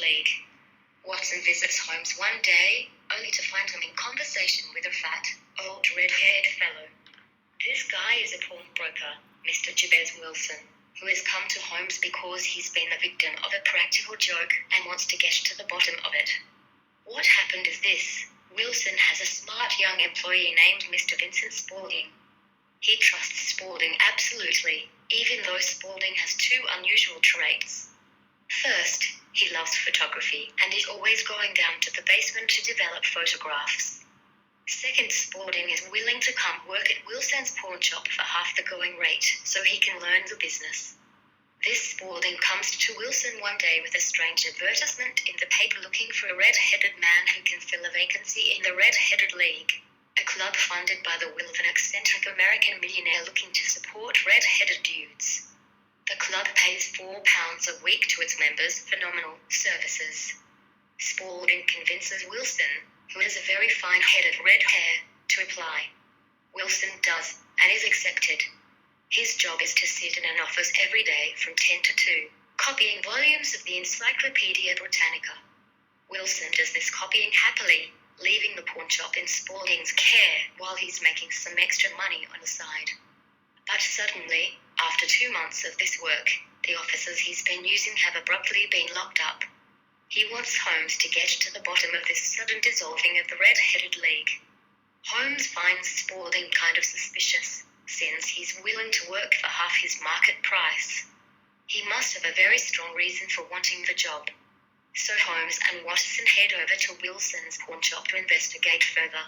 League. Watson visits Holmes one day, only to find him in conversation with a fat, old red-haired fellow. This guy is a pawnbroker, Mr. Jabez Wilson, who has come to Holmes because he's been the victim of a practical joke and wants to get to the bottom of it. What happened is this. Wilson has a smart young employee named Mr. Vincent Spaulding. He trusts Spaulding absolutely, even though Spaulding has two unusual traits. First, he loves photography and is always going down to the basement to develop photographs. Second, Spaulding is willing to come work at Wilson's pawn shop for half the going rate so he can learn the business. This Spaulding comes to Wilson one day with a strange advertisement in the paper looking for a red-headed man who can fill a vacancy in the Red-Headed League, a club funded by the will of an eccentric American millionaire looking to support red-headed dudes. The club pays £4 a week to its members for nominal services. Spaulding convinces Wilson, who has a very fine-headed red hair, to apply. Wilson does, and is accepted. His job is to sit in an office every day from 10 to 2, copying volumes of the Encyclopedia Britannica. Wilson does this copying happily, leaving the pawn shop in Spaulding's care while he's making some extra money on the side. But suddenly, after 2 months of this work, the offices he's been using have abruptly been locked up. He wants Holmes to get to the bottom of this sudden dissolving of the Red-Headed League. Holmes finds Spaulding kind of suspicious, since he's willing to work for half his market price. He must have a very strong reason for wanting the job. So Holmes and Watson head over to Wilson's pawn shop to investigate further.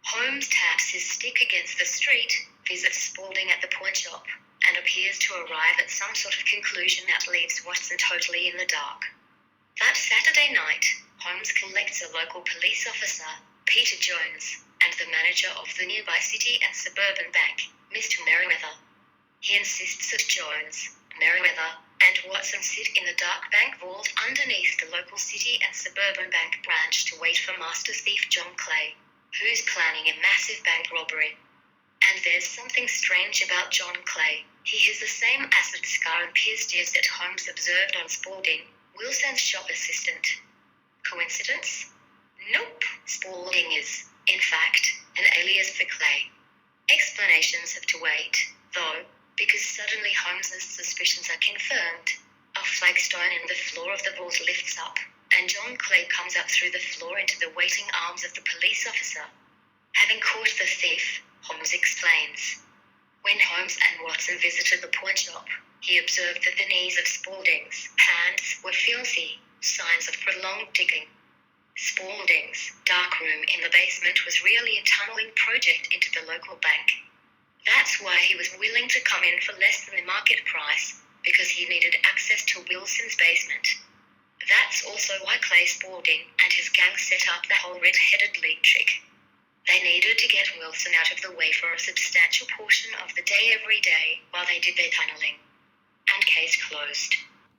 Holmes taps his stick against the street, visits Spaulding at the pawn shop, and appears to arrive at some sort of conclusion that leaves Watson totally in the dark. That Saturday night, Holmes collects a local police officer, Peter Jones, and the manager of the nearby City and Suburban Bank, Mr. Merriweather. He insists that Jones, Merriweather, and Watson sit in the dark bank vault underneath the local City and Suburban Bank branch to wait for master thief John Clay, who's planning a massive bank robbery. And there's something strange about John Clay. He has the same acid scar and pierced ears that Holmes observed on Spaulding, Wilson's shop assistant. Coincidence? Nope. Spaulding is, in fact, an alias for Clay. Explanations have to wait, though, because suddenly Holmes's suspicions are confirmed. A flagstone in the floor of the vault lifts up, and John Clay comes up through the floor into the waiting arms of the police officer. Having caught the thief, Holmes explains. When Holmes and Watson visited the pawn shop, he observed that the knees of Spaulding's hands were filthy, signs of prolonged digging. Spaulding's dark room in the basement was really a tunneling project into the local bank. That's why he was willing to come in for less than the market price, because he needed access to Wilson's basement. That's also why Clay Spaulding and his gang set up the whole Red-Headed League trick. They needed to get Wilson out of the way for a substantial portion of the day every day while they did their tunneling. And case closed.